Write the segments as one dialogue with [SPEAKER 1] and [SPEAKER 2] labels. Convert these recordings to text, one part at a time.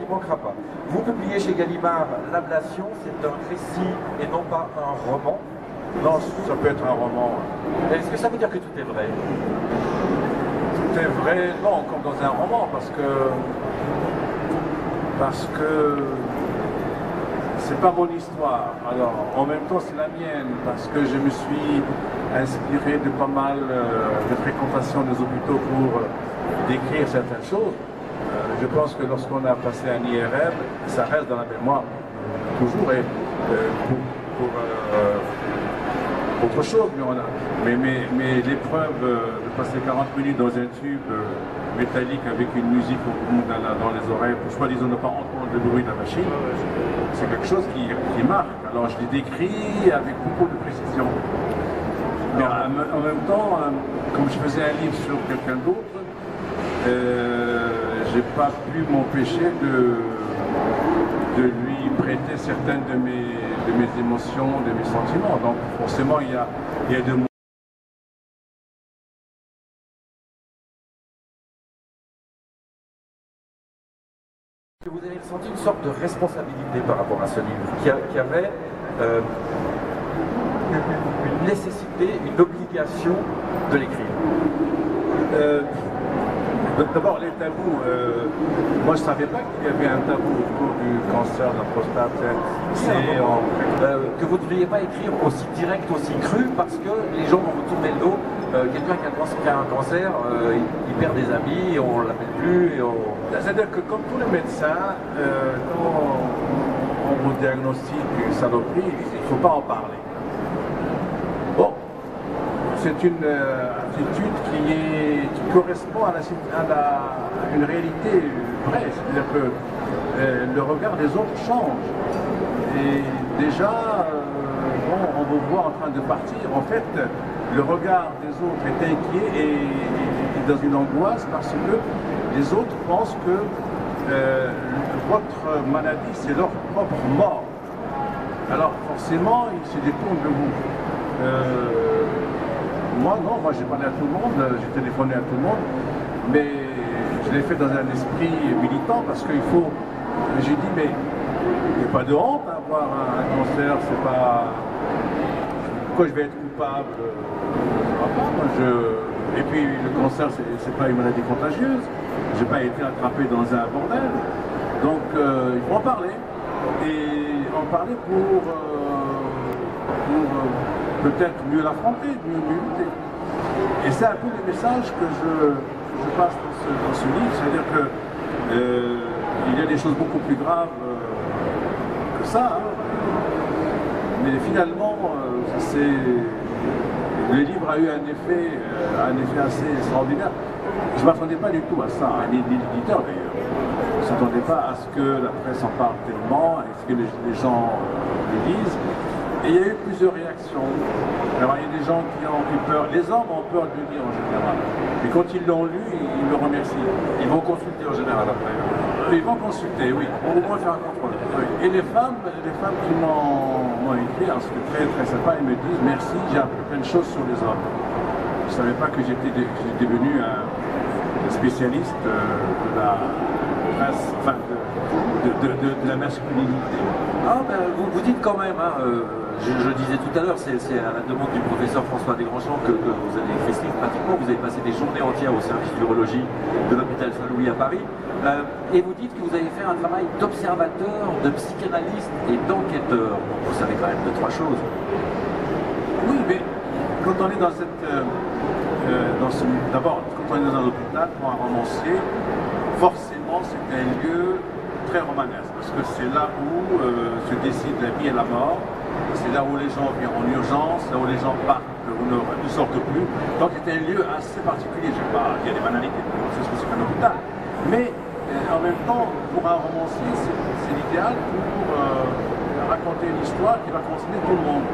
[SPEAKER 1] ne manquera pas. Vous publiez chez Gallimard L'Ablation, c'est un récit et non pas un roman.
[SPEAKER 2] Non, ça peut être un roman.
[SPEAKER 1] Est-ce que ça veut dire que tout est vrai?
[SPEAKER 2] Tout est vrai, non, comme dans un roman, parce que c'est pas mon histoire. Alors, en même temps, c'est la mienne, parce que je me suis inspiré de pas mal de fréquentation des hôpitaux pour décrire certaines choses. Je pense que lorsqu'on a passé un IRM, ça reste dans la mémoire, toujours, et pour autre chose, mais l'épreuve de passer 40 minutes dans un tube métallique avec une musique dans les oreilles, pour soi-disant ne pas entendre le bruit de la machine, c'est quelque chose qui marque. Alors je l'ai décrit avec beaucoup de précision. Mais en même temps, comme je faisais un livre sur quelqu'un d'autre, j'ai pas pu m'empêcher de lui prêter certaines de mes émotions, de mes sentiments. Donc forcément, il y a de moi.
[SPEAKER 1] Vous avez ressenti une sorte de responsabilité par rapport à ce livre, qui avait une nécessité, une obligation de l'écrire.
[SPEAKER 2] D'abord, les tabous. Moi, je ne savais pas qu'il y avait un tabou autour du cancer de la prostate.
[SPEAKER 1] Que vous ne devriez pas écrire aussi direct, aussi cru, parce que les gens vont vous tourner le dos. Quelqu'un qui a un cancer, il perd des amis, et on ne l'appelle plus.
[SPEAKER 2] C'est-à-dire que comme tous les médecins, quand on vous diagnostique une saloperie, il ne faut pas en parler. Bon, c'est une attitude qui correspond à une réalité vraie. C'est-à-dire que le regard des autres change. Et déjà, on vous voit en train de partir. En fait, le regard des autres est inquiet et dans une angoisse parce que les autres pensent que votre maladie, c'est leur propre mort. Alors forcément, ils se détournent de vous. Moi, j'ai parlé à tout le monde, j'ai téléphoné à tout le monde, mais je l'ai fait dans un esprit militant parce qu'il faut. J'ai dit, mais il n'y a pas de honte à avoir un cancer, c'est pas. Pourquoi je vais être coupable? Et puis le cancer, c'est pas une maladie contagieuse. J'ai pas été attrapé dans un bordel. Donc il faut en parler. Et en parler pour peut-être mieux l'affronter, mieux lutter. Et c'est un peu le message que je passe dans ce livre, c'est-à-dire que il y a des choses beaucoup plus graves que ça. Hein. Mais finalement, le livre a eu un effet assez extraordinaire. Je ne m'attendais pas du tout à ça, un éditeur d'ailleurs. Je ne s'attendait pas à ce que la presse en parle tellement, et ce que les gens le lisent. Et il y a eu plusieurs réactions. Alors il y a des gens qui ont eu peur. Les hommes ont peur de le lire en général. Mais quand ils l'ont lu, ils me remercient.
[SPEAKER 1] Ils vont consulter en général après.
[SPEAKER 2] Ils vont consulter, oui. Au moins faire un contrôle. Oui. Et les femmes qui m'ont écrit, c'était très très sympa, elles me disent merci, j'ai appris plein de choses sur les hommes. Je ne savais pas que j'étais devenu un spécialiste de la race, enfin de la masculinité.
[SPEAKER 1] Ah ben, vous dites quand même, hein, je disais tout à l'heure, c'est à la demande du professeur François Desgrands-Champs que vous avez écrit ce livre. Pratiquement, vous avez passé des journées entières au service d'urologie de l'hôpital Saint-Louis à Paris. Et vous dites que vous avez fait un travail d'observateur, de psychanalyste et d'enquêteur. Vous savez quand même 2-3 choses.
[SPEAKER 2] Oui, mais quand on est dans cette... D'abord, quand on est dans un hôpital, pour un romancier, forcément c'est un lieu très romanesque, parce que c'est là où se décide la vie et la mort, c'est là où les gens viennent en urgence, là où les gens partent ou ne sortent plus. Donc c'est un lieu assez particulier. Je sais pas, il y a des banalités, c'est ce que c'est qu'un hôpital. Mais en même temps, pour un romancier, c'est l'idéal pour raconter une histoire qui va concerner tout le monde.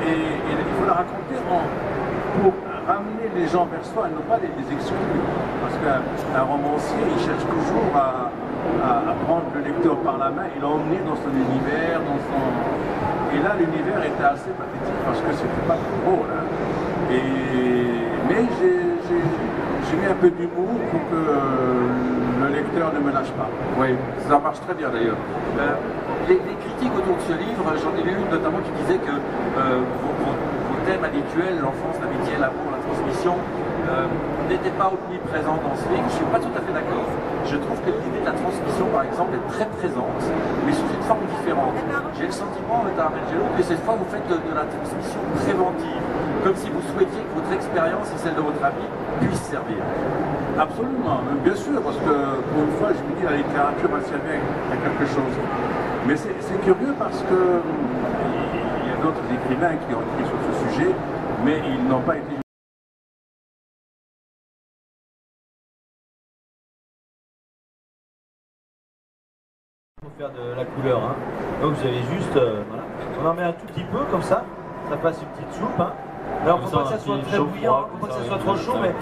[SPEAKER 2] Et il faut la raconter pour ramener les gens vers soi et non pas les exclure. Parce qu'un romancier, il cherche toujours à prendre le lecteur par la main et l'emmener dans son univers, Et là, l'univers était assez pathétique parce que c'était pas trop drôle. Hein. Mais j'ai mis un peu d'humour pour que le lecteur ne me lâche pas.
[SPEAKER 1] Oui, ça marche très bien d'ailleurs. Les critiques autour de ce livre, j'en ai lu une notamment qui disait que vos thèmes habituels, l'enfance, l'amitié, l'amour, la transmission, n'étaient pas omniprésents dans ce livre. Je ne suis pas tout à fait d'accord. Je trouve que l'idée de la transmission, par exemple, est très présente, mais sous une forme différente. J'ai le sentiment, Angelo, que cette fois vous faites de la transmission préventive, comme si vous souhaitiez que votre expérience et celle de votre ami puissent servir.
[SPEAKER 2] Absolument, bien sûr, parce que pour une fois, je me dis la littérature va servir à quelque chose. Mais c'est curieux parce que il y a d'autres écrivains qui ont écrit sur ce sujet, mais ils n'ont pas été.
[SPEAKER 3] Pour faire de la couleur, hein. Donc vous avez juste, voilà. On en met un tout petit peu comme ça passe une petite soupe. Hein. Alors faut pas que ça soit très bouillant, faut pas que ça soit trop chaud, mais.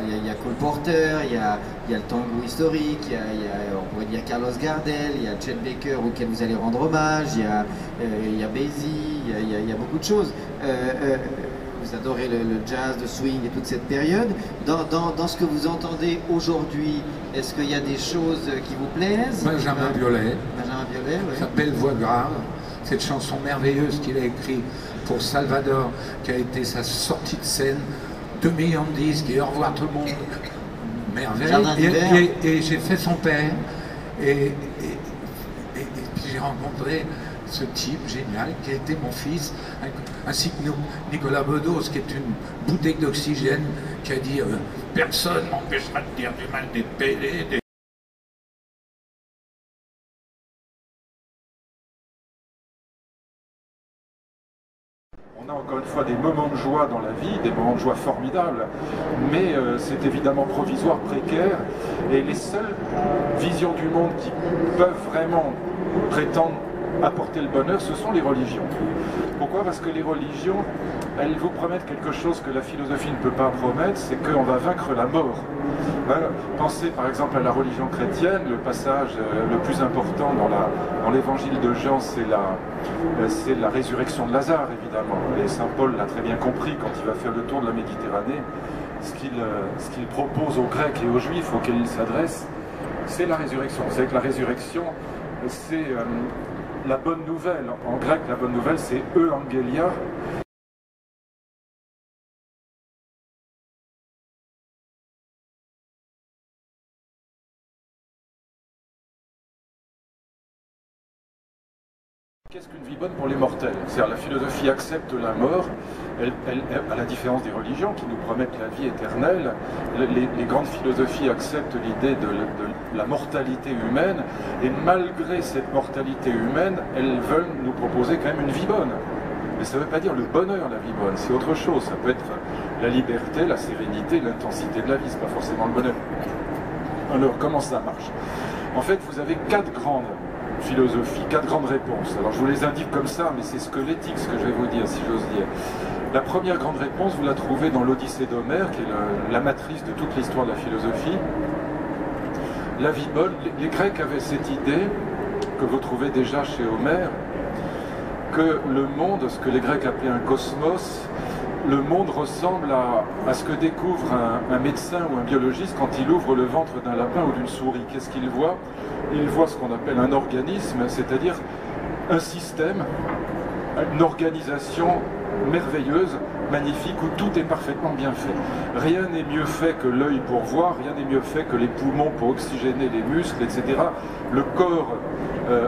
[SPEAKER 4] Il y a Cole Porter, il y a le tango historique, on pourrait dire Carlos Gardel, il y a Chet Baker auquel vous allez rendre hommage, il y a Basie, il y a beaucoup de choses. Vous adorez le jazz, le swing et toute cette période. Dans ce que vous entendez aujourd'hui, est-ce qu'il y a des choses qui vous plaisent?
[SPEAKER 5] Benjamin Biolay.
[SPEAKER 4] Benjamin Biolay, oui.
[SPEAKER 5] Sa belle voix grave, cette chanson merveilleuse qu'il a écrite pour Salvador, qui a été sa sortie de scène. 2 millions de disques et au revoir tout le monde, merveille. Et j'ai fait son père et puis j'ai rencontré ce type génial qui a été mon fils, ainsi que Nicolas Bedos, qui est une bouteille d'oxygène, qui a dit personne m'empêchera de dire du mal des PD.
[SPEAKER 6] On a encore une fois des moments de joie dans la vie, des moments de joie formidables, mais c'est évidemment provisoire, précaire, et les seules visions du monde qui peuvent vraiment prétendre apporter le bonheur, ce sont les religions. Pourquoi? Parce que les religions, elles vous promettent quelque chose que la philosophie ne peut pas promettre, c'est qu'on va vaincre la mort. Pensez par exemple à la religion chrétienne, le passage le plus important dans l'évangile de Jean, c'est la résurrection de Lazare, évidemment. Et saint Paul l'a très bien compris quand il va faire le tour de la Méditerranée. Ce qu'il propose aux Grecs et aux Juifs auxquels il s'adresse, c'est la résurrection. C'est que la résurrection, c'est la bonne nouvelle. En grec, la bonne nouvelle, c'est euangelia. Qu'est-ce qu'une vie bonne pour les mortels? C'est-à-dire la philosophie accepte la mort, à la différence des religions qui nous promettent la vie éternelle, les grandes philosophies acceptent l'idée de la mortalité humaine, et malgré cette mortalité humaine, elles veulent nous proposer quand même une vie bonne. Mais ça ne veut pas dire le bonheur, la vie bonne, c'est autre chose. Ça peut être la liberté, la sérénité, l'intensité de la vie, c'est pas forcément le bonheur. Alors, comment ça marche? En fait, vous avez 4 grandes philosophies, 4 grandes réponses. Alors je vous les indique comme ça, mais c'est squelettique ce que je vais vous dire, si j'ose dire. La première grande réponse, vous la trouvez dans l'Odyssée d'Homère, qui est la matrice de toute l'histoire de la philosophie. La vie bonne, les Grecs avaient cette idée, que vous trouvez déjà chez Homère, que le monde, ce que les Grecs appelaient un cosmos, le monde ressemble à ce que découvre un médecin ou un biologiste quand il ouvre le ventre d'un lapin ou d'une souris. Qu'est-ce qu'il voit? Il voit ce qu'on appelle un organisme, c'est-à-dire un système, une organisation merveilleuse, magnifique, où tout est parfaitement bien fait. Rien n'est mieux fait que l'œil pour voir, rien n'est mieux fait que les poumons pour oxygéner les muscles, etc. Le corps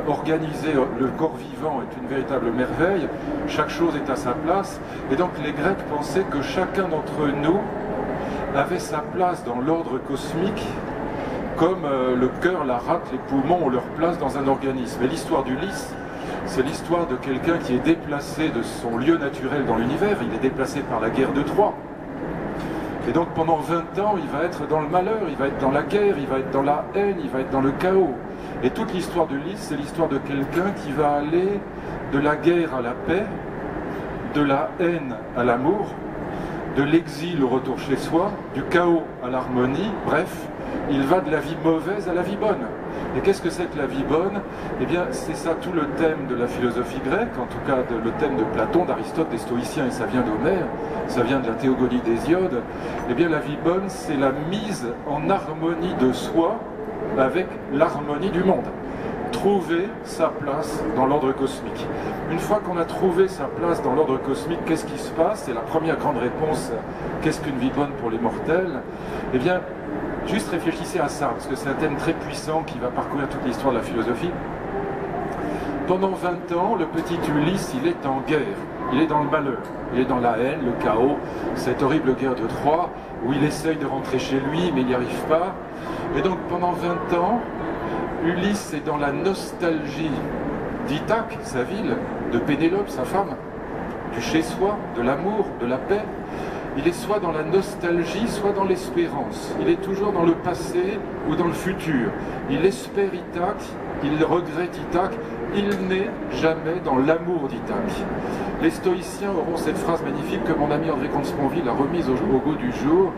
[SPEAKER 6] organisé, le corps vivant est une véritable merveille, chaque chose est à sa place, et donc les Grecs pensaient que chacun d'entre nous avait sa place dans l'ordre cosmique, comme le cœur, la rate, les poumons ont leur place dans un organisme. Et l'histoire d'Ulysse, c'est l'histoire de quelqu'un qui est déplacé de son lieu naturel dans l'univers, il est déplacé par la guerre de Troie. Et donc pendant 20 ans, il va être dans le malheur, il va être dans la guerre, il va être dans la haine, il va être dans le chaos. Et toute l'histoire d'Ulysse, c'est l'histoire de quelqu'un qui va aller de la guerre à la paix, de la haine à l'amour, de l'exil au retour chez soi, du chaos à l'harmonie, bref, il va de la vie mauvaise à la vie bonne. Et qu'est-ce que c'est que la vie bonne? Eh bien, c'est ça tout le thème de la philosophie grecque, en tout cas le thème de Platon, d'Aristote, des Stoïciens, et ça vient d'Homère, ça vient de la Théogonie d'Hésiode. Eh bien, la vie bonne, c'est la mise en harmonie de soi avec l'harmonie du monde. Trouver sa place dans l'ordre cosmique. Une fois qu'on a trouvé sa place dans l'ordre cosmique, qu'est-ce qui se passe? C'est la première grande réponse. Qu'est-ce qu'une vie bonne pour les mortels? Eh bien, juste réfléchissez à ça, parce que c'est un thème très puissant qui va parcourir toute l'histoire de la philosophie. Pendant 20 ans, le petit Ulysse, il est en guerre, il est dans le malheur, il est dans la haine, le chaos, cette horrible guerre de Troie, où il essaye de rentrer chez lui, mais il n'y arrive pas. Et donc pendant 20 ans, Ulysse est dans la nostalgie d'Ithaque, sa ville, de Pénélope, sa femme, du chez-soi, de l'amour, de la paix. Il est soit dans la nostalgie, soit dans l'espérance. Il est toujours dans le passé ou dans le futur. Il espère Ithaque, il regrette Ithaque, il n'est jamais dans l'amour d'Ithaque. Les stoïciens auront cette phrase magnifique que mon ami André Comte-Sponville a remise au goût du jour.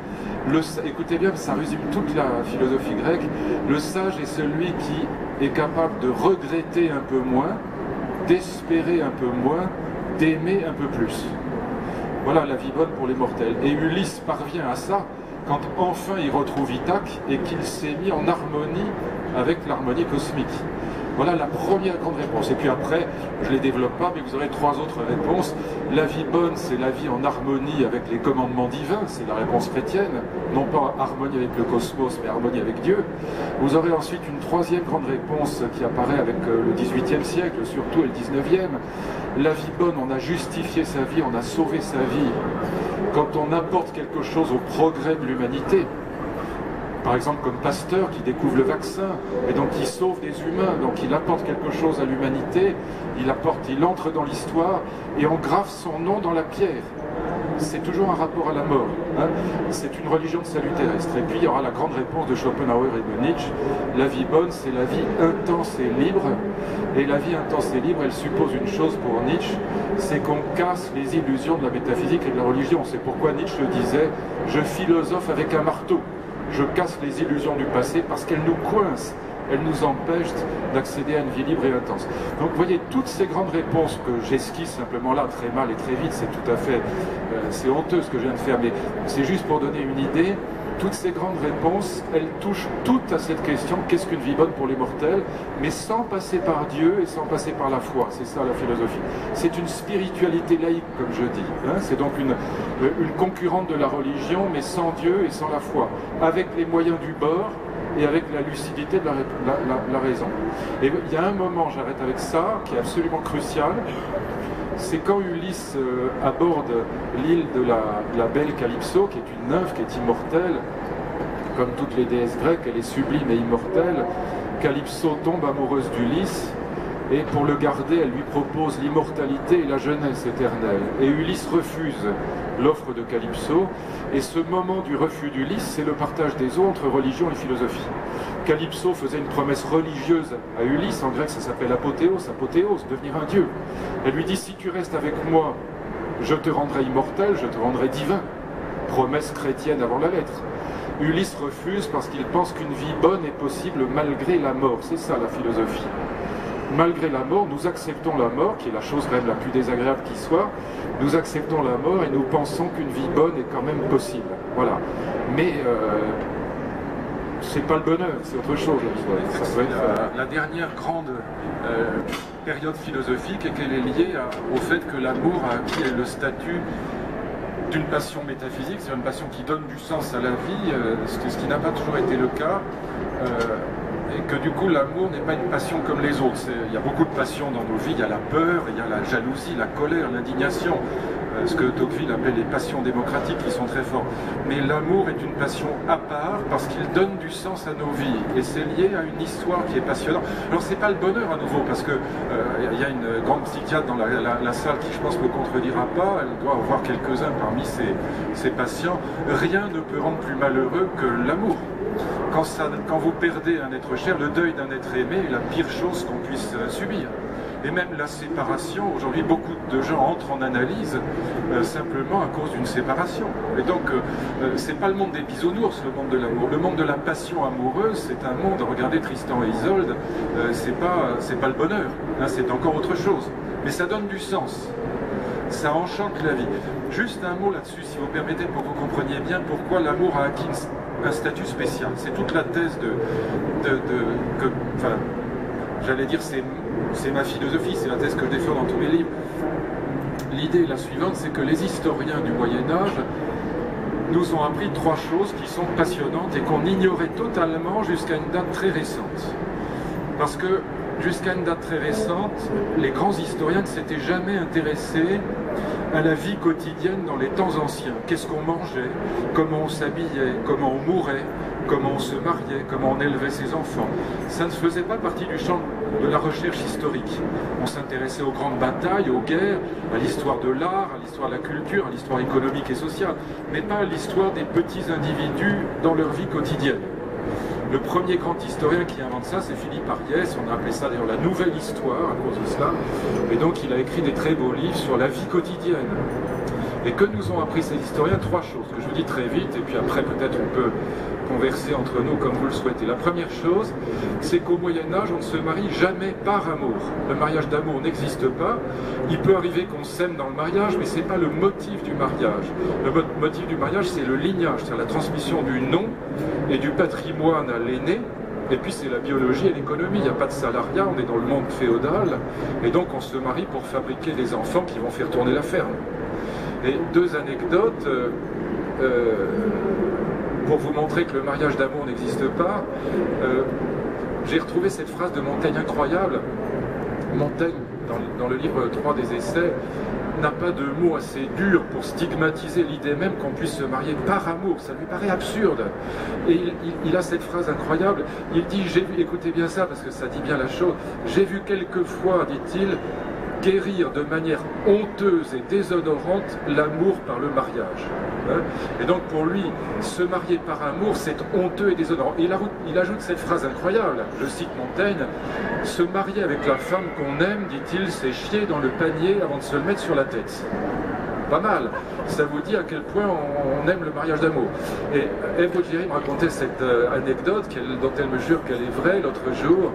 [SPEAKER 6] Écoutez bien, ça résume toute la philosophie grecque. Le sage est celui qui est capable de regretter un peu moins, d'espérer un peu moins, d'aimer un peu plus. Voilà la vie bonne pour les mortels. Et Ulysse parvient à ça quand enfin il retrouve Ithaque et qu'il s'est mis en harmonie avec l'harmonie cosmique. Voilà la première grande réponse. Et puis après, je ne les développe pas, mais vous aurez 3 autres réponses. La vie bonne, c'est la vie en harmonie avec les commandements divins, c'est la réponse chrétienne. Non pas harmonie avec le cosmos, mais harmonie avec Dieu. Vous aurez ensuite une 3e grande réponse qui apparaît avec le XVIIIe siècle, surtout, et le XIXe. La vie bonne, on a justifié sa vie, on a sauvé sa vie. Quand on apporte quelque chose au progrès de l'humanité, par exemple comme Pasteur qui découvre le vaccin et donc qui sauve des humains, donc il apporte quelque chose à l'humanité, il entre dans l'histoire et on grave son nom dans la pierre. C'est toujours un rapport à la mort. Hein. C'est une religion de salut terrestre. Et puis il y aura la grande réponse de Schopenhauer et de Nietzsche. La vie bonne, c'est la vie intense et libre. Et la vie intense et libre, elle suppose une chose pour Nietzsche, c'est qu'on casse les illusions de la métaphysique et de la religion. C'est pourquoi Nietzsche disait « Je philosophe avec un marteau. Je casse les illusions du passé parce qu'elles nous coincent. Elles nous empêchent d'accéder à une vie libre et intense. » Donc vous voyez, toutes ces grandes réponses que j'esquisse simplement là, très mal et très vite, c'est tout à fait, c'est honteux ce que je viens de faire, mais c'est juste pour donner une idée. Toutes ces grandes réponses, elles touchent toutes à cette question, qu'est-ce qu'une vie bonne pour les mortels, mais sans passer par Dieu et sans passer par la foi. C'est ça la philosophie. C'est une spiritualité laïque, comme je dis. Hein. C'est donc une concurrente de la religion, mais sans Dieu et sans la foi, avec les moyens du bord et avec la lucidité de la raison. Et il y a un moment, j'arrête avec ça, qui est absolument crucial, c'est quand Ulysse aborde l'île de la belle Calypso, qui est une nymphe, qui est immortelle, comme toutes les déesses grecques, elle est sublime et immortelle. Calypso tombe amoureuse d'Ulysse, et pour le garder, elle lui propose l'immortalité et la jeunesse éternelle. Et Ulysse refuse l'offre de Calypso, et ce moment du refus d'Ulysse, c'est le partage des eaux entre religion et philosophie. Calypso faisait une promesse religieuse à Ulysse, en grec ça s'appelle apothéos, devenir un dieu. Elle lui dit, si tu restes avec moi, je te rendrai immortel, je te rendrai divin. Promesse chrétienne avant la lettre. Ulysse refuse parce qu'il pense qu'une vie bonne est possible malgré la mort. C'est ça la philosophie. Malgré la mort, nous acceptons la mort, qui est la chose même la plus désagréable qui soit. Nous acceptons la mort et nous pensons qu'une vie bonne est quand même possible. Voilà. Mais c'est pas le bonheur, c'est autre chose. La dernière grande période philosophique et qu'elle est liée au fait que l'amour a acquis le statut d'une passion métaphysique, c'est une passion qui donne du sens à la vie, ce qui n'a pas toujours été le cas. Et que du coup l'amour n'est pas une passion comme les autres. Il y a beaucoup de passions dans nos vies, il y a la peur, il y a la jalousie, la colère, l'indignation. ce que Tocqueville appelle les passions démocratiques qui sont très fortes. Mais l'amour est une passion à part parce qu'il donne du sens à nos vies et c'est lié à une histoire qui est passionnante. Alors c'est pas le bonheur à nouveau parce que y a une grande psychiatre dans la salle qui je pense ne me contredira pas, elle doit en voir quelques-uns parmi ses patients. Rien ne peut rendre plus malheureux que l'amour. Quand vous perdez un être cher, le deuil d'un être aimé est la pire chose qu'on puisse subir. Et même la séparation, aujourd'hui beaucoup de gens entrent en analyse simplement à cause d'une séparation. Et donc c'est pas le monde des bisounours, le monde de l'amour. Le monde de la passion amoureuse, c'est un monde, regardez Tristan et Isolde, c'est pas le bonheur, hein, c'est encore autre chose. Mais ça donne du sens, ça enchante la vie. Juste un mot là-dessus, si vous permettez, pour que vous compreniez bien pourquoi l'amour a acquis un statut spécial. C'est toute la thèse enfin, j'allais dire, c'est ma philosophie, c'est la thèse que je défends dans tous mes livres. L'idée est la suivante, c'est que les historiens du Moyen-Âge nous ont appris trois choses qui sont passionnantes et qu'on ignorait totalement jusqu'à une date très récente. Parce que jusqu'à une date très récente, les grands historiens ne s'étaient jamais intéressés à la vie quotidienne dans les temps anciens. Qu'est-ce qu'on mangeait, comment on s'habillait, comment on mourait, comment on se mariait, comment on élevait ses enfants. Ça ne faisait pas partie du champ de la recherche historique. On s'intéressait aux grandes batailles, aux guerres, à l'histoire de l'art, à l'histoire de la culture, à l'histoire économique et sociale, mais pas à l'histoire des petits individus dans leur vie quotidienne. Le premier grand historien qui invente ça, c'est Philippe Ariès. On a appelé ça d'ailleurs la nouvelle histoire à cause de cela. Et donc il a écrit des très beaux livres sur la vie quotidienne. Et que nous ont appris ces historiens? Trois choses, que je vous dis très vite, et puis après peut-être on peut converser entre nous comme vous le souhaitez. La première chose, c'est qu'au Moyen-Âge, on ne se marie jamais par amour. Le mariage d'amour n'existe pas. Il peut arriver qu'on s'aime dans le mariage, mais ce n'est pas le motif du mariage. Le motif du mariage, c'est le lignage, c'est la transmission du nom et du patrimoine à l'aîné. Et puis c'est la biologie et l'économie, il n'y a pas de salariat, on est dans le monde féodal, et donc on se marie pour fabriquer des enfants qui vont faire tourner la ferme. Et deux anecdotes pour vous montrer que le mariage d'amour n'existe pas. J'ai retrouvé cette phrase de Montaigne incroyable. Montaigne, dans le livre 3 des Essais, n'a pas de mots assez durs pour stigmatiser l'idée même qu'on puisse se marier par amour. Ça lui paraît absurde. Et il a cette phrase incroyable. Il dit, écoutez bien ça parce que ça dit bien la chose, j'ai vu quelquefois, dit-il, guérir de manière honteuse et déshonorante l'amour par le mariage. Et donc pour lui, se marier par amour, c'est honteux et déshonorant. Il ajoute cette phrase incroyable, je cite Montaigne, se marier avec la femme qu'on aime, dit-il, c'est chier dans le panier avant de se le mettre sur la tête. Pas mal. Ça vous dit à quel point on aime le mariage d'amour. Et Ève Ruggieri me racontait cette anecdote dont elle me jure qu'elle est vraie l'autre jour.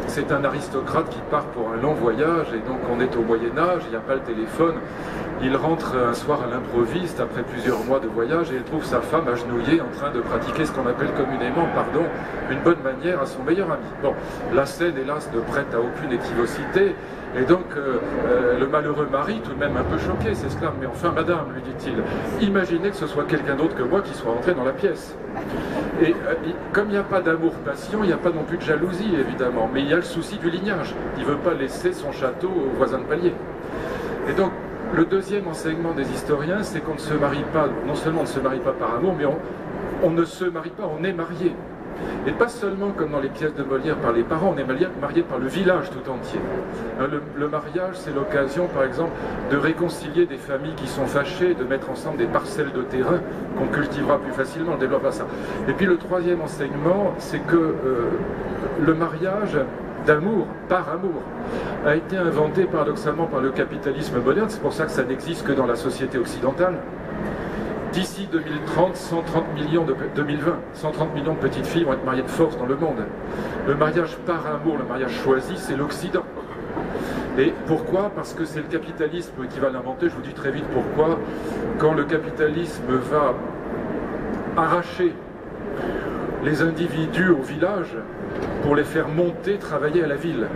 [SPEAKER 6] C'est un aristocrate qui part pour un long voyage et donc on est au Moyen-Âge, il n'y a pas le téléphone. Il rentre un soir à l'improviste après plusieurs mois de voyage et il trouve sa femme agenouillée en train de pratiquer ce qu'on appelle communément, une bonne manière à son meilleur ami. Bon, la scène hélas ne prête à aucune équivocité et donc le malheureux mari, tout de même un peu choqué, s'exclame, mais enfin madame, lui dit-il, imaginez que ce soit quelqu'un d'autre que moi qui soit entré dans la pièce. Et comme il n'y a pas d'amour-passion, il n'y a pas non plus de jalousie évidemment, mais il y a le souci du lignage. Il ne veut pas laisser son château au voisin de palier. Et donc, le deuxième enseignement des historiens, c'est qu'on ne se marie pas, non seulement on ne se marie pas par amour, mais on ne se marie pas, on est marié. Et pas seulement comme dans les pièces de Molière par les parents, on est marié par le village tout entier. Le mariage, c'est l'occasion, par exemple, de réconcilier des familles qui sont fâchées, de mettre ensemble des parcelles de terrain qu'on cultivera plus facilement, on développera ça. Et puis le troisième enseignement, c'est que le mariage d'amour, par amour, a été inventé paradoxalement par le capitalisme moderne, c'est pour ça que ça n'existe que dans la société occidentale. D'ici 2030, 130 millions de 2020, 130 millions de petites filles vont être mariées de force dans le monde. Le mariage par amour, le mariage choisi, c'est l'Occident. Et pourquoi? Parce que c'est le capitalisme qui va l'inventer, je vous dis très vite pourquoi. Quand le capitalisme va arracher les individus au village pour les faire monter, travailler à la ville.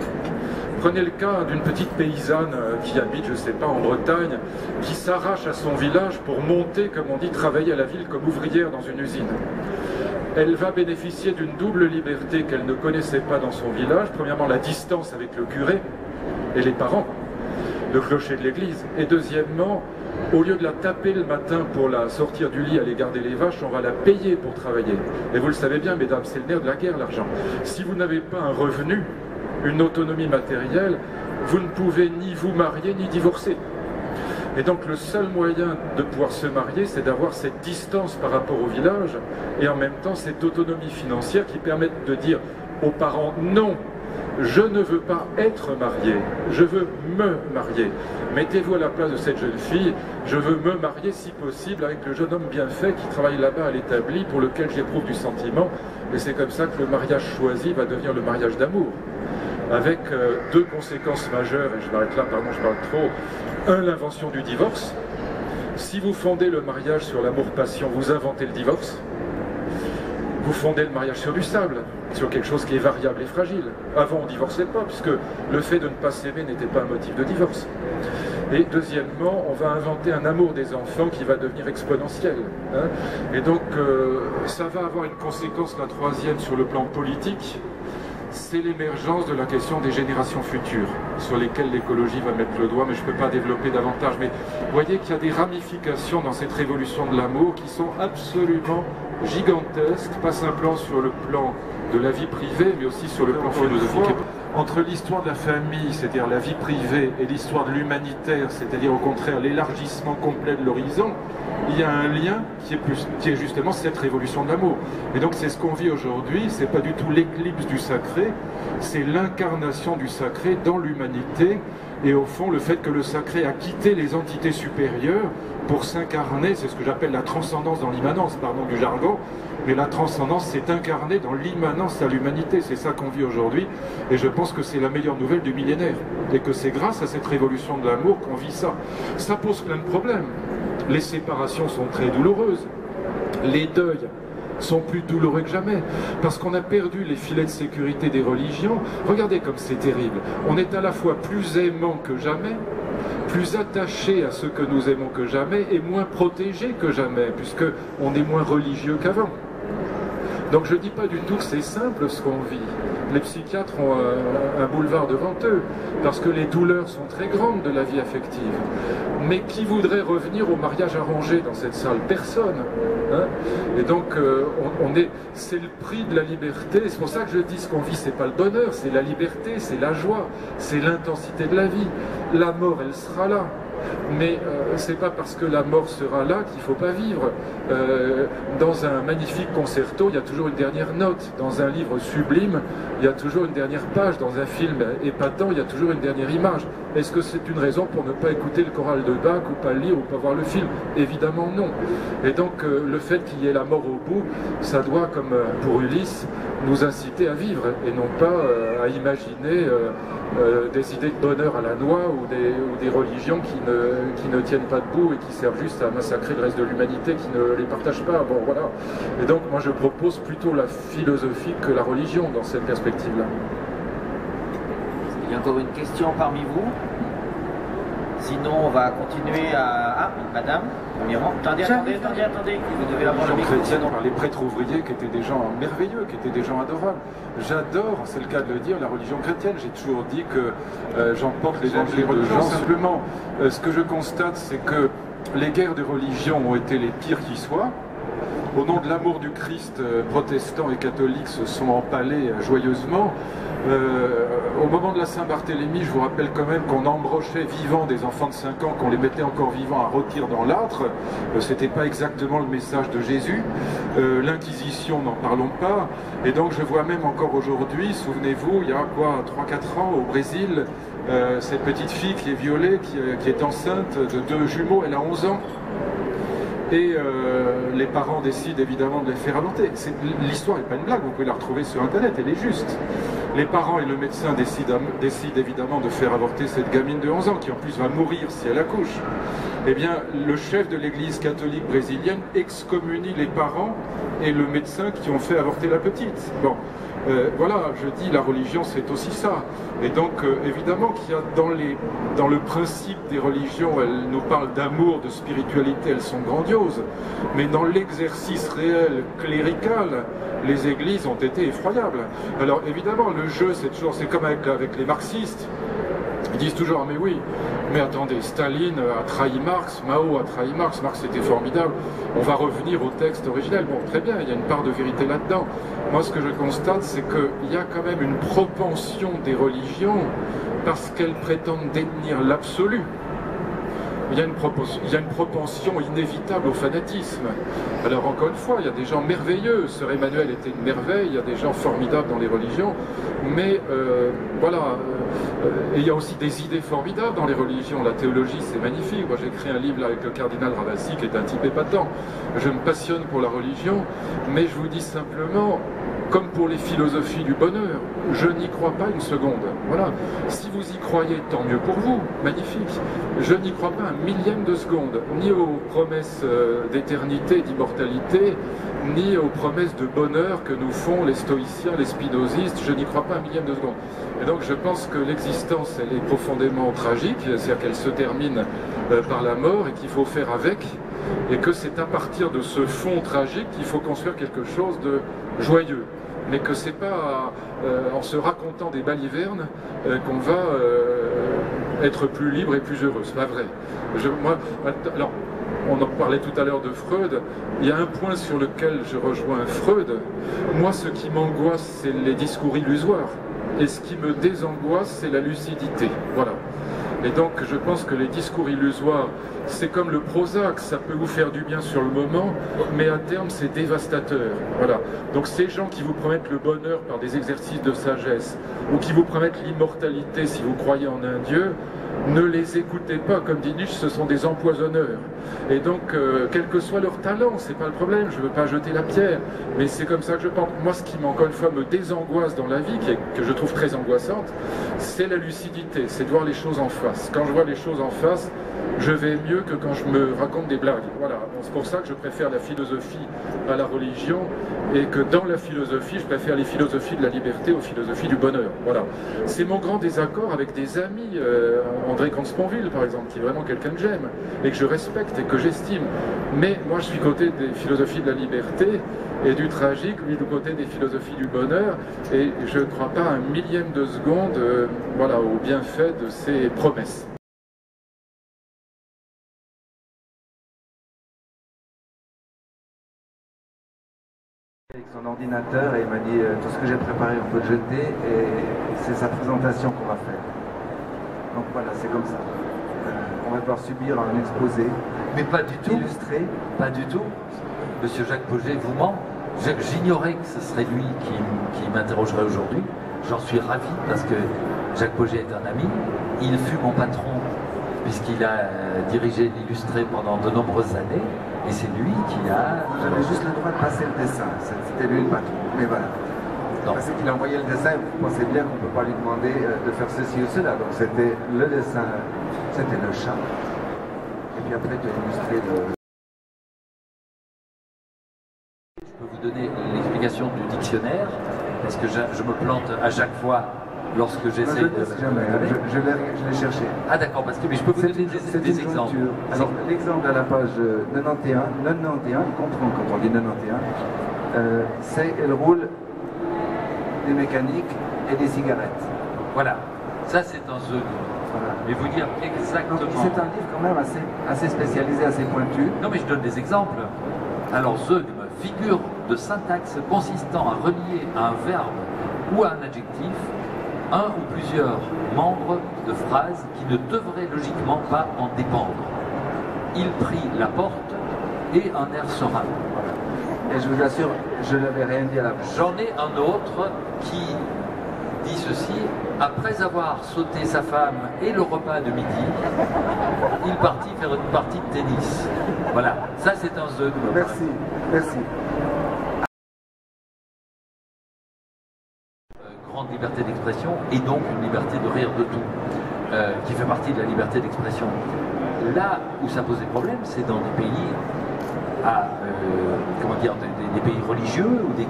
[SPEAKER 6] Prenez le cas d'une petite paysanne qui habite, je ne sais pas, en Bretagne, qui s'arrache à son village pour monter, comme on dit, travailler à la ville comme ouvrière dans une usine. Elle va bénéficier d'une double liberté qu'elle ne connaissait pas dans son village. Premièrement, la distance avec le curé et les parents, le clocher de l'église. Et deuxièmement, Au lieu de la taper le matin pour la sortir du lit, aller garder les vaches, on va la payer pour travailler. Et vous le savez bien, mesdames, c'est le nerf de la guerre, l'argent. Si vous n'avez pas un revenu, une autonomie matérielle, vous ne pouvez ni vous marier ni divorcer. Et donc le seul moyen de pouvoir se marier, c'est d'avoir cette distance par rapport au village et en même temps cette autonomie financière qui permet de dire aux parents non, je ne veux pas être marié, je veux me marier. Mettez-vous à la place de cette jeune fille, je veux me marier si possible avec le jeune homme bien fait qui travaille là-bas à l'établi pour lequel j'éprouve du sentiment. Et c'est comme ça que le mariage choisi va devenir le mariage d'amour. Avec deux conséquences majeures, et je m'arrête là, pardon, je parle trop. Un, l'invention du divorce. Si vous fondez le mariage sur l'amour-passion, vous inventez le divorce. Vous fondez le mariage sur du sable, sur quelque chose qui est variable et fragile. Avant, on ne divorçait pas, puisque le fait de ne pas s'aimer n'était pas un motif de divorce. Et deuxièmement, on va inventer un amour des enfants qui va devenir exponentiel. Hein. Et donc, ça va avoir une conséquence, la troisième, sur le plan politique. C'est l'émergence de la question des générations futures, sur lesquelles l'écologie va mettre le doigt, mais je ne peux pas développer davantage. Mais vous voyez qu'il y a des ramifications dans cette révolution de l'amour qui sont absolument gigantesques, pas simplement sur le plan de la vie privée, mais aussi sur le plan philosophique. Entre l'histoire de la famille, c'est-à-dire la vie privée, et l'histoire de l'humanitaire, c'est-à-dire au contraire l'élargissement complet de l'horizon, il y a un lien qui est justement cette révolution de l'amour. Et donc c'est ce qu'on vit aujourd'hui, c'est pas du tout l'éclipse du sacré, c'est l'incarnation du sacré dans l'humanité, et au fond le fait que le sacré a quitté les entités supérieures pour s'incarner, c'est ce que j'appelle la transcendance dans l'immanence, pardon du jargon, mais la transcendance s'est incarnée dans l'immanence à l'humanité, c'est ça qu'on vit aujourd'hui, et je pense que c'est la meilleure nouvelle du millénaire, et que c'est grâce à cette révolution de l'amour qu'on vit ça. Ça pose plein de problèmes. Les séparations sont très douloureuses, les deuils sont plus douloureux que jamais, parce qu'on a perdu les filets de sécurité des religions. Regardez comme c'est terrible, on est à la fois plus aimant que jamais, plus attaché à ce que nous aimons que jamais, et moins protégé que jamais, puisqu'on est moins religieux qu'avant. Donc je ne dis pas du tout que c'est simple ce qu'on vit. Les psychiatres ont un boulevard devant eux, parce que les douleurs sont très grandes de la vie affective. Mais qui voudrait revenir au mariage arrangé dans cette salle? Personne. Hein. Et donc c'est le prix de la liberté. C'est pour ça que je dis ce qu'on vit, c'est pas le bonheur, c'est la liberté, c'est la joie, c'est l'intensité de la vie. La mort, elle sera là. Mais c'est pas parce que la mort sera là qu'il ne faut pas vivre. Dans un magnifique concerto, il y a toujours une dernière note. Dans un livre sublime, il y a toujours une dernière page. Dans un film épatant, il y a toujours une dernière image. Est-ce que c'est une raison pour ne pas écouter le choral de Bach, ou pas le lire, ou pas voir le film? Évidemment non. Et donc le fait qu'il y ait la mort au bout, ça doit, comme pour Ulysse, nous inciter à vivre, et non pas à imaginer des idées de bonheur à la noix, ou des religions qui ne tiennent pas debout et qui servent juste à massacrer le reste de l'humanité, qui ne les partage pas. Bon, voilà. Et donc moi je propose plutôt la philosophie que la religion dans cette perspective-là.
[SPEAKER 7] Il y a encore une question parmi vous? Sinon, on va continuer à... Ah, madame, premièrement. Attendez, vous devez avoir le micro.
[SPEAKER 6] Les prêtres ouvriers qui étaient des gens merveilleux, qui étaient des gens adorables. J'adore, c'est le cas de le dire, la religion chrétienne. J'ai toujours dit que j'emporte l'évangile de gens. Simplement, ce que je constate, c'est que les guerres de religion ont été les pires qui soient. Au nom de l'amour du Christ, protestants et catholiques se sont empalés joyeusement. Au moment de la Saint-Barthélemy, je vous rappelle quand même qu'on embrochait vivants des enfants de 5 ans, qu'on les mettait encore vivants à rôtir dans l'âtre. C'était pas exactement le message de Jésus. L'Inquisition, n'en parlons pas. Et donc je vois même encore aujourd'hui, souvenez-vous, il y a quoi, 3-4 ans au Brésil, cette petite fille qui est violée, qui est enceinte de 2 jumeaux, elle a 11 ans. Et les parents décident évidemment de les faire avorter. L'histoire n'est pas une blague, vous pouvez la retrouver sur internet, elle est juste. Les parents et le médecin décident évidemment de faire avorter cette gamine de 11 ans, qui en plus va mourir si elle accouche. Eh bien, le chef de l'église catholique brésilienne excommunie les parents et le médecin qui ont fait avorter la petite. Bon. Voilà, je dis la religion c'est aussi ça. Et donc évidemment qu'il y a dans le principe des religions, elles nous parlent d'amour, de spiritualité, elles sont grandioses. Mais dans l'exercice réel clérical, les églises ont été effroyables. Alors évidemment le jeu c'est comme avec les marxistes. Ils disent toujours, mais oui, mais attendez, Staline a trahi Marx, Mao a trahi Marx, Marx était formidable, on va revenir au texte originel. Bon, très bien, il y a une part de vérité là-dedans. Moi, ce que je constate, c'est qu'il y a quand même une propension des religions, parce qu'elles prétendent détenir l'absolu. Il y a une propension inévitable au fanatisme. Alors encore une fois, il y a des gens merveilleux. Sœur Emmanuel était une merveille, il y a des gens formidables dans les religions, mais voilà. Et il y a aussi des idées formidables dans les religions. La théologie, c'est magnifique. Moi, j'ai écrit un livre là, avec le cardinal Ravasi, qui est un type épatant. Je me passionne pour la religion, mais je vous dis simplement, comme pour les philosophies du bonheur, je n'y crois pas une seconde. Voilà. Si vous y croyez, tant mieux pour vous, magnifique. Je n'y crois pas un millième de seconde, ni aux promesses d'éternité, d'immortalité, ni aux promesses de bonheur que nous font les stoïciens, les spinozistes. Je n'y crois pas un millième de seconde. Et donc je pense que l'existence, elle est profondément tragique, c'est-à-dire qu'elle se termine par la mort et qu'il faut faire avec, et que c'est à partir de ce fond tragique qu'il faut construire quelque chose de joyeux. Mais que c'est pas en se racontant des balivernes qu'on va être plus libre et plus heureux. C'est pas vrai. Alors, on en parlait tout à l'heure de Freud. Il y a un point sur lequel je rejoins Freud. Moi, ce qui m'angoisse, c'est les discours illusoires. Et ce qui me désangoisse, c'est la lucidité. Voilà. Et donc, je pense que les discours illusoires, c'est comme le Prozac, ça peut vous faire du bien sur le moment, mais à terme, c'est dévastateur. Voilà. Donc, ces gens qui vous promettent le bonheur par des exercices de sagesse, ou qui vous promettent l'immortalité si vous croyez en un Dieu, ne les écoutez pas. Comme dit Nietzsche, ce sont des empoisonneurs. Et donc, quel que soit leur talent, c'est pas le problème, je ne veux pas jeter la pierre, mais c'est comme ça que je pense. Moi, ce qui, encore une fois, me désangoisse dans la vie, que je trouve très angoissante, c'est la lucidité, c'est de voir les choses en face. Quand je vois les choses en face, je vais mieux que quand je me raconte des blagues. Voilà, c'est pour ça que je préfère la philosophie à la religion, et que dans la philosophie, je préfère les philosophies de la liberté aux philosophies du bonheur. Voilà. C'est mon grand désaccord avec des amis, André Comte-Sponville par exemple, qui est vraiment quelqu'un que j'aime, et que je respecte et que j'estime. Mais moi je suis côté des philosophies de la liberté et du tragique, lui du côté des philosophies du bonheur, et je ne crois pas un millième de seconde voilà, au bienfait de ces promesses.
[SPEAKER 8] Avec son ordinateur et il m'a dit tout ce que j'ai préparé on peut le jeter et c'est sa présentation qu'on va faire. Donc voilà, c'est comme ça. On va devoir subir un exposé.
[SPEAKER 9] Mais pas du tout.
[SPEAKER 8] Illustré.
[SPEAKER 9] Pas du tout. Monsieur Jacques Pauget vous ment. J'ignorais que ce serait lui qui m'interrogerait aujourd'hui. J'en suis ravi parce que Jacques Pauget est un ami. Il fut mon patron puisqu'il a dirigé l'illustré pendant de nombreuses années. Et c'est lui qui a...
[SPEAKER 8] J'avais juste le droit de passer le dessin, c'était lui le patron, mais voilà. Parce qu'il a envoyé le dessin, vous pensez bien qu'on ne peut pas lui demander de faire ceci ou cela. Donc c'était le dessin, c'était le chat. Et puis après tu as illustré le...
[SPEAKER 9] Je peux vous donner l'explication du dictionnaire, parce que je me plante à chaque fois lorsque j'essaie de...
[SPEAKER 8] Je l'ai cherché.
[SPEAKER 9] Ah d'accord, parce que mais je peux vous donner des exemples.
[SPEAKER 8] Alors l'exemple à la page 91, il comprend quand on dit 91, c'est elle roule des mécaniques et des cigarettes.
[SPEAKER 9] Voilà, ça c'est un Zeug. Voilà. Mais vous dire exactement...
[SPEAKER 8] C'est un livre quand même assez spécialisé, assez pointu.
[SPEAKER 9] Non mais je donne des exemples. Alors Zeug, figure de syntaxe consistant à relier à un verbe ou à un adjectif un ou plusieurs membres de phrases qui ne devraient logiquement pas en dépendre. Il prit la porte et un air serein.
[SPEAKER 8] Et je vous assure, je n'avais rien dit à la bouche.
[SPEAKER 9] J'en ai un autre qui dit ceci: après avoir sauté sa femme et le repas de midi, il partit faire une partie de tennis. Voilà, ça c'est un Zeug.
[SPEAKER 8] Merci, merci.
[SPEAKER 9] Grande liberté d'expression et donc une liberté de rire de tout, qui fait partie de la liberté d'expression. Là où ça posait problème, c'est dans des pays comment dire, des pays religieux ou des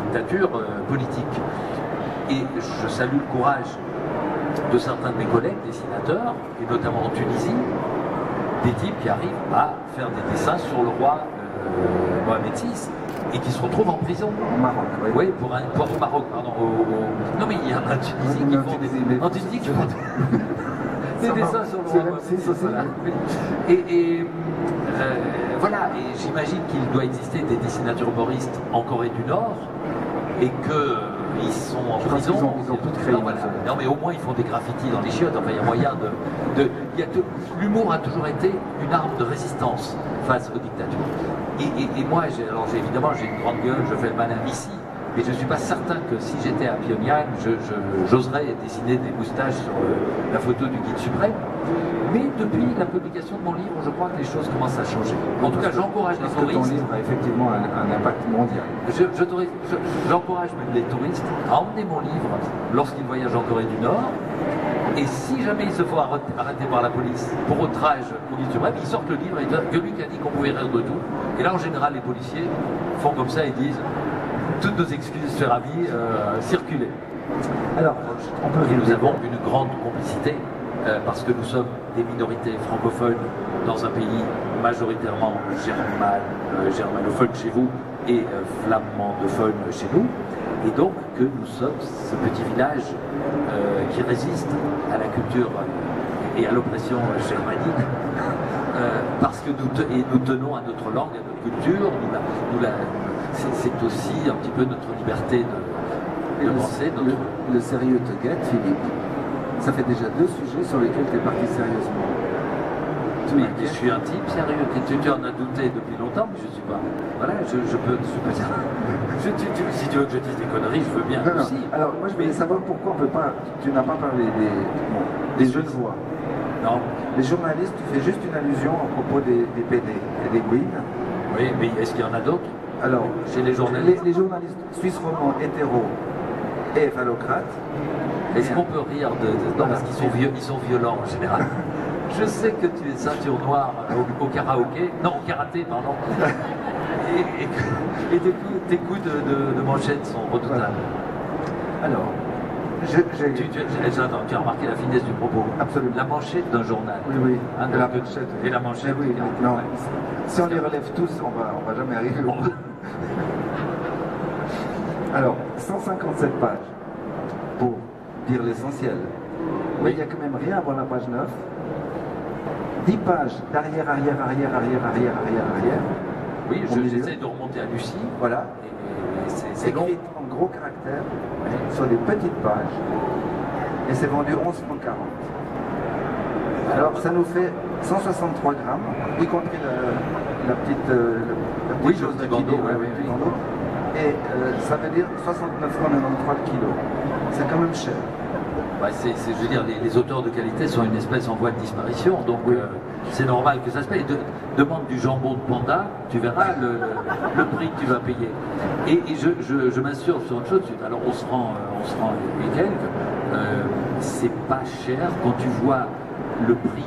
[SPEAKER 9] dictatures politiques. Et je salue le courage de certains de mes collègues, des sénateurs, et notamment en Tunisie, des types qui arrivent à faire des dessins sur le roi Mohamed VI. et qui se retrouvent en prison.
[SPEAKER 8] Au Maroc, oui.
[SPEAKER 9] Oui, pour au Maroc, pardon. Non, mais il y a en Tunisie qui font des... En Tunisie qui font des dessins sur le voilà. Et voilà, et j'imagine qu'il doit exister des dessinateurs humoristes en Corée du Nord et qu'ils sont en prison.
[SPEAKER 8] Ils ont toutes créé.
[SPEAKER 9] Non, voilà. Non, mais au moins ils font des graffitis dans les chiottes. Enfin, il y a moyen l'humour a toujours été une arme de résistance face aux dictatures. Et moi, évidemment, j'ai une grande gueule, je fais le malin ici. Mais je ne suis pas certain que si j'étais à Pyongyang, j'oserais dessiner des moustaches sur la photo du guide suprême. Mais depuis la publication de mon livre, je crois que les choses commencent à changer. En tout cas, j'encourage les touristes.
[SPEAKER 8] Ton livre a effectivement un impact mondial.
[SPEAKER 9] J'encourage même les touristes à emmener mon livre lorsqu'ils voyagent en Corée du Nord. Et si jamais ils se font arrêter par la police pour outrage au guide suprême, ils sortent le livre et disent que Luc a dit qu'on pouvait rire de tout. Et là, en général, les policiers font comme ça et disent toutes nos excuses, cher ami, circuler.
[SPEAKER 8] Alors,
[SPEAKER 9] nous avons une grande complicité parce que nous sommes des minorités francophones dans un pays majoritairement germanophone chez vous et flamandophone chez nous. Et donc que nous sommes ce petit village qui résiste à la culture et à l'oppression germanique parce que nous tenons à notre langue, à notre culture. C'est aussi un petit peu notre liberté de penser.
[SPEAKER 8] Le sérieux te guette, Philippe. Ça fait déjà 2 sujets sur lesquels tu es parti sérieusement.
[SPEAKER 9] Oui, je suis un type sérieux. Tu en as douté depuis longtemps, mais je ne suis pas. Voilà, je peux si tu veux que je dise des conneries, je veux bien aussi.
[SPEAKER 8] Alors, moi, je voulais savoir pourquoi on peut pas. Tu n'as pas parlé des jeux de voix.
[SPEAKER 9] Non.
[SPEAKER 8] Les journalistes, tu fais juste une allusion à propos des PD et des Gwyn.
[SPEAKER 9] Oui, mais est-ce qu'il y en a d'autres?
[SPEAKER 8] Alors,
[SPEAKER 9] chez les journalistes.
[SPEAKER 8] Les journalistes suisses romans hétéros et phallocrates.
[SPEAKER 9] Est-ce qu'on peut rire non, parce qu'ils sont violents en général. Je sais que tu es ceinture noire au karaoké, non au karaté, pardon. Et tes coups de manchette sont redoutables.
[SPEAKER 8] Alors,
[SPEAKER 9] tu as remarqué la finesse du propos.
[SPEAKER 8] Absolument.
[SPEAKER 9] La manchette d'un journal.
[SPEAKER 8] Oui, oui.
[SPEAKER 9] Hein, et la manchette.
[SPEAKER 8] Oui, non. Si on les relève tous, on va jamais arriver au bout. Alors, 157 pages pour dire l'essentiel. Mais il n'y a quand même rien avant la page 9. 10 pages d'arrière.
[SPEAKER 9] Oui, j'essaie de remonter à Lucie.
[SPEAKER 8] Voilà.
[SPEAKER 9] C'est long.
[SPEAKER 8] Écrite en gros caractères, sur des petites pages. Et c'est vendu 11,40 €. Alors ça nous fait 163 grammes, y compris la petite chose de kilo. Et ça veut dire 69,93 € le kilo. C'est quand même cher.
[SPEAKER 9] Bah, je veux dire, les auteurs de qualité sont une espèce en voie de disparition, donc c'est normal que ça se paye. Demande du jambon de panda, tu verras le prix que tu vas payer. Et je m'assure sur une chose, alors on se rend et quelques, c'est pas cher quand tu vois le prix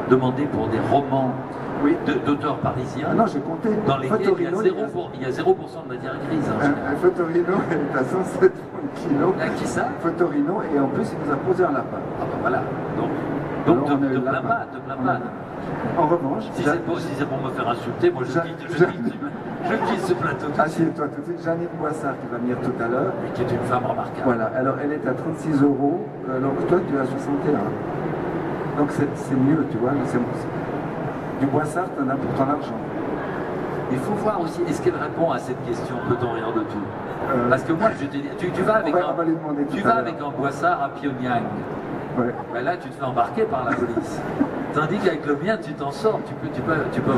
[SPEAKER 9] demandé pour des romans d'auteurs parisiens.
[SPEAKER 8] Ah non, j'ai compté.
[SPEAKER 9] Dans lesquels il y a 0% de matière grise.
[SPEAKER 8] Un Photorino est à 107 € le kilo.
[SPEAKER 9] Qui ça?
[SPEAKER 8] Photorino, et en plus il nous a posé un lapin.
[SPEAKER 9] Ah ben voilà. Donc te plains pas.
[SPEAKER 8] En revanche,
[SPEAKER 9] si c'est pour me faire insulter, moi je quitte ce plateau.
[SPEAKER 8] Assieds-toi tout de suite. Janine Boissard qui va venir tout à l'heure.
[SPEAKER 9] Et qui est une femme remarquable.
[SPEAKER 8] Voilà, alors elle est à 36 €, alors que toi tu es à 61. Donc c'est mieux, tu vois. Du Boissard, tu en as pour ton argent.
[SPEAKER 9] Il faut voir aussi, est-ce qu'elle répond à cette question, peut-on rire de tout? Parce que moi, je te dis, tu vas avec un Boissard à Pyongyang.
[SPEAKER 8] Ouais.
[SPEAKER 9] Ben là, tu te fais embarquer par la police. Tandis qu'avec le mien, tu t'en sors. Tu peux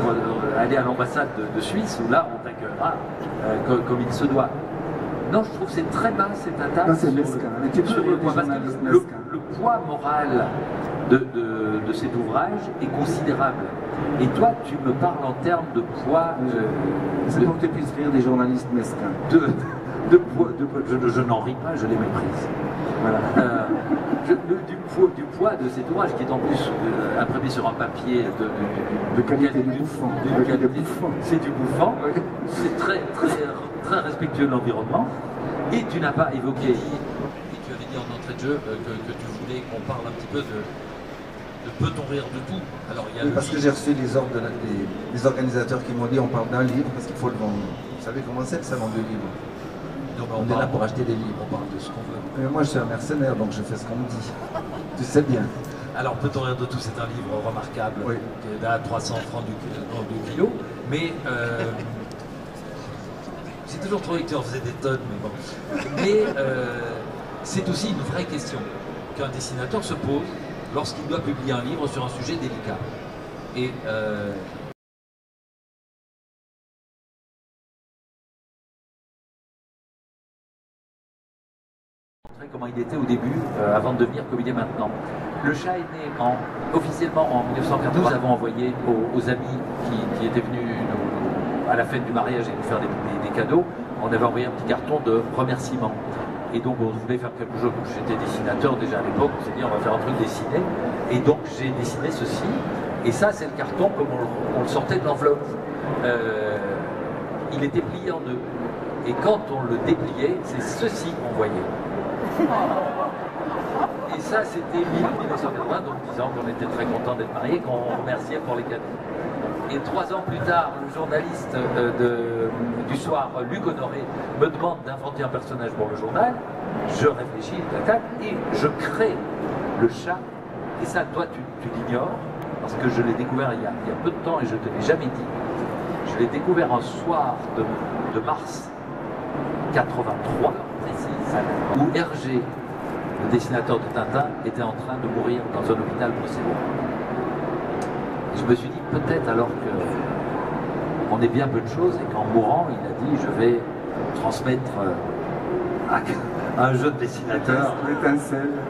[SPEAKER 9] aller à l'ambassade de Suisse, où là, on t'accueillera comme il se doit. Non, je trouve que c'est très bas cette attaque.
[SPEAKER 8] Non, c'est mesquin.
[SPEAKER 9] Le poids moral de cet ouvrage est considérable. Et toi, tu me parles en termes de poids.
[SPEAKER 8] C'est pour que tu puisses rire des journalistes mesquins.
[SPEAKER 9] Je n'en ris pas, je les méprise. Voilà. Du poids de cet ouvrage qui est en plus imprimé sur un papier
[SPEAKER 8] de qualité du bouffant.
[SPEAKER 9] C'est du bouffant. C'est très respectueux de l'environnement. Et tu n'as pas évoqué, et tu avais dit en entrée de jeu que tu voulais qu'on parle un petit peu de peut-on rire de tout. Alors,
[SPEAKER 8] parce que j'ai reçu les ordres des organisateurs qui m'ont dit on parle d'un livre parce qu'il faut le vendre. Vous savez comment c'est le salon du livre?
[SPEAKER 9] Donc on est là pour acheter des livres, on parle de ce qu'on veut.
[SPEAKER 8] Mais moi je suis un mercenaire, donc je fais ce qu'on me dit. Tu sais bien.
[SPEAKER 9] Alors peut-on rire de tout, c'est un livre remarquable,
[SPEAKER 8] Oui.
[SPEAKER 9] qui est à 300 francs du kilo, mais j'ai toujours trouvé que tu en faisais des tonnes, mais bon. Mais c'est aussi une vraie question qu'un dessinateur se pose lorsqu'il doit publier un livre sur un sujet délicat. Et comment il était au début, avant de devenir comme il est maintenant. Le chat est né officiellement en 1914. Nous avons envoyé aux amis qui étaient venus à la fête du mariage et nous faire des cadeaux, on avait envoyé un petit carton de remerciements. Et donc on voulait faire quelque chose. J'étais dessinateur déjà à l'époque, on s'est dit on va faire un truc dessiné. Et donc j'ai dessiné ceci. Et ça c'est le carton comme on le sortait de l'enveloppe. Il était plié en deux. Et quand on le dépliait, c'est ceci qu'on voyait. Et ça, c'était 1980, donc disant qu'on était très content d'être mariés, qu'on remerciait pour les cadeaux. Et 3 ans plus tard, le journaliste du soir, Luc Honoré, me demande d'inventer un personnage pour le journal. Je réfléchis, et je crée le chat. Et ça, toi, tu l'ignores, parce que je l'ai découvert il y a peu de temps et je ne te l'ai jamais dit. Je l'ai découvert un soir de mars 83, précise, où Hergé, le dessinateur de Tintin, était en train de mourir dans un hôpital bruxellois. Je me suis dit, peut-être alors qu'on est bien peu de choses et qu'en mourant, il a dit, je vais transmettre à un jeune dessinateur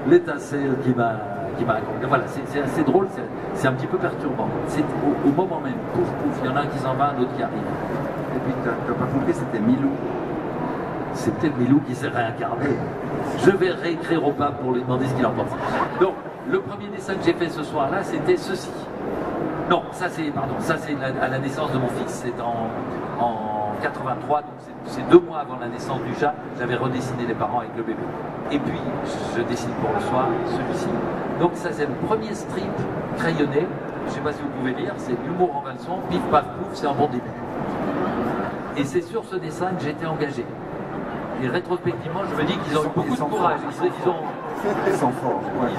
[SPEAKER 9] l'étincelle qui m'a raconté. Voilà, c'est assez drôle, c'est un petit peu perturbant. C'est au moment même, pouf, pouf, il y en a un qui s'en va, un autre qui arrive.
[SPEAKER 8] Et puis, tu n'as pas compris, c'était Milou.
[SPEAKER 9] C'est peut-être Milou qui s'est réincarné. Je vais réécrire au pape pour lui demander ce qu'il en pense. Donc, le premier dessin que j'ai fait ce soir-là, c'était ceci. Non, ça c'est à la naissance de mon fils, c'est en 83, donc c'est 2 mois avant la naissance du chat, j'avais redessiné les parents avec le bébé. Et puis, je dessine pour le soir celui-ci. Donc ça c'est le premier strip crayonné, je ne sais pas si vous pouvez lire, c'est l'humour en valson, pif paf pouf, c'est un bon début. Et c'est sur ce dessin que j'ai été engagé. Et rétrospectivement, je me dis qu'ils ont eu beaucoup de courage.
[SPEAKER 8] Ils sont forts. Ouais.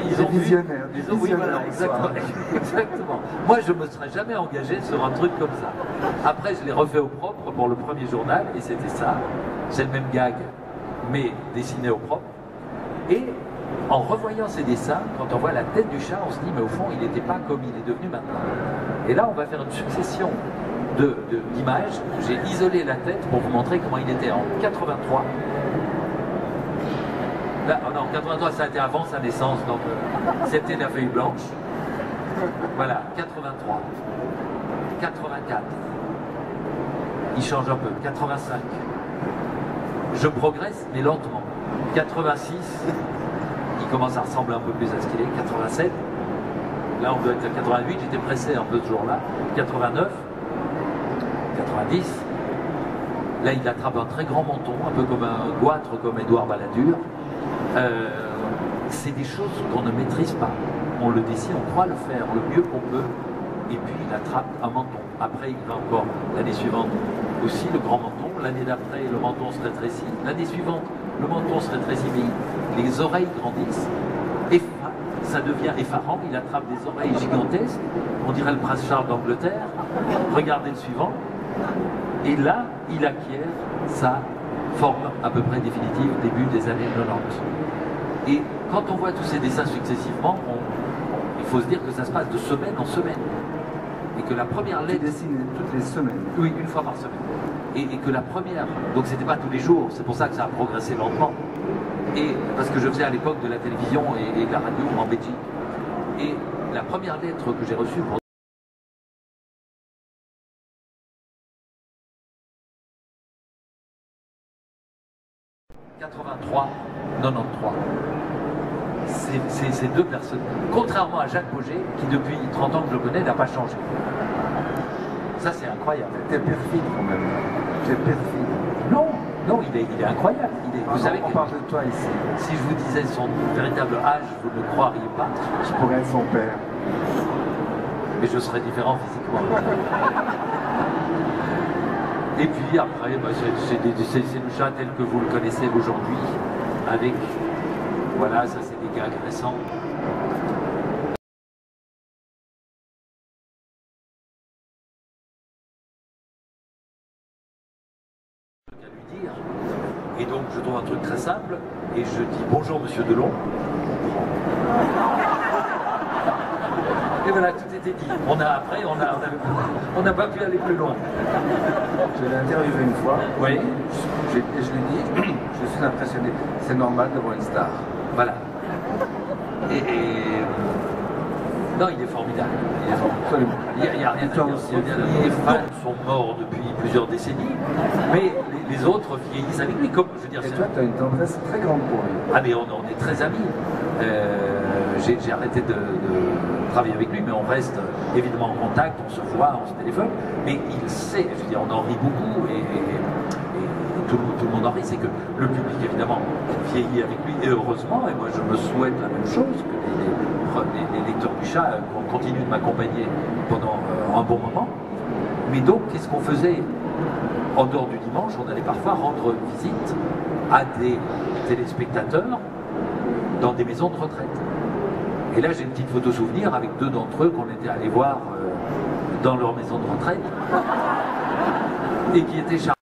[SPEAKER 9] Ils ont
[SPEAKER 8] visionnaires.
[SPEAKER 9] Oui, voilà, exactement. Moi, je ne me serais jamais engagé sur un truc comme ça. Après, je l'ai refait au propre pour le premier journal, et c'était ça. C'est le même gag, mais dessiné au propre. Et en revoyant ces dessins, quand on voit la tête du chat, on se dit, mais au fond, il n'était pas comme il est devenu maintenant. Et là, on va faire une succession d'images. J'ai isolé la tête pour vous montrer comment il était en 83. Là, non, 83, ça a été avant sa naissance, donc c'était la feuille blanche. Voilà, 83, 84. Il change un peu, 85. Je progresse, mais lentement. 86, il commence à ressembler un peu plus à ce qu'il est. 87, là on doit être à 88, j'étais pressé un peu ce jour-là. 89. 90, là il attrape un très grand menton, un peu comme un goitre comme Édouard Balladur. C'est des choses qu'on ne maîtrise pas. On le dessine, on croit le faire le mieux qu'on peut, et puis il attrape un menton. Après il va encore, l'année suivante aussi le grand menton, l'année d'après le menton se rétrécit, l'année suivante le menton se rétrécit, mais les oreilles grandissent, et ça devient effarant, il attrape des oreilles gigantesques, on dirait le prince Charles d'Angleterre. Regardez le suivant. Et là, il acquiert sa forme à peu près définitive, début des années 90. Et quand on voit tous ces dessins successivement, il faut se dire que ça se passe de semaine en semaine. Et que la première lettre...
[SPEAKER 8] Tu dessines toutes les semaines?
[SPEAKER 9] Oui, une fois par semaine. Et que la première... Donc c'était pas tous les jours, c'est pour ça que ça a progressé lentement. Et parce que je faisais à l'époque de la télévision et de la radio en Belgique. Et la première lettre que j'ai reçue pour 83, 93. C'est ces 2 personnes. Contrairement à Jacques Pauget, qui depuis 30 ans que je le connais n'a pas changé. Ça c'est incroyable.
[SPEAKER 8] T'es perfide quand même. T'es perfide.
[SPEAKER 9] Non, non, il est incroyable. Vous savez
[SPEAKER 8] on parle de toi ici.
[SPEAKER 9] Si je vous disais son véritable âge, vous ne croiriez pas.
[SPEAKER 8] Je pourrais être son père. Mais
[SPEAKER 9] je serais différent physiquement. Et puis après, bah, c'est le chat tel que vous le connaissez aujourd'hui, avec, voilà, ça c'est des gags récents. À lui dire. Et donc je trouve un truc très simple, et je dis bonjour monsieur Delon. Et voilà, tout était dit. On n'a pas pu aller plus loin.
[SPEAKER 8] Je l'ai interviewé une fois.
[SPEAKER 9] Oui.
[SPEAKER 8] Et je lui ai dit, je suis impressionné. C'est normal d'avoir une star.
[SPEAKER 9] Voilà. Non, il est formidable.
[SPEAKER 8] Absolument.
[SPEAKER 9] Il n'y a rien à dire. Les fans sont morts depuis plusieurs décennies, mais les autres vieillissent avec lui. Comme, je veux dire,
[SPEAKER 8] et toi, tu as une tendresse très grande pour lui.
[SPEAKER 9] Ah, mais on est très amis. J'ai arrêté de travailler avec lui, mais on reste évidemment en contact, on se voit, on se téléphone. Mais il sait, je veux dire, on en rit beaucoup et tout le monde en rit. C'est que le public, évidemment, vieillit avec lui, et heureusement, et moi je me souhaite la même chose, que les lecteurs du chat continuent de m'accompagner pendant un bon moment. Mais donc, qu'est-ce qu'on faisait? En dehors du dimanche, on allait parfois rendre visite à des téléspectateurs dans des maisons de retraite. Et là, j'ai une petite photo souvenir avec 2 d'entre eux qu'on était allés voir dans leur maison de retraite et qui étaient charmants.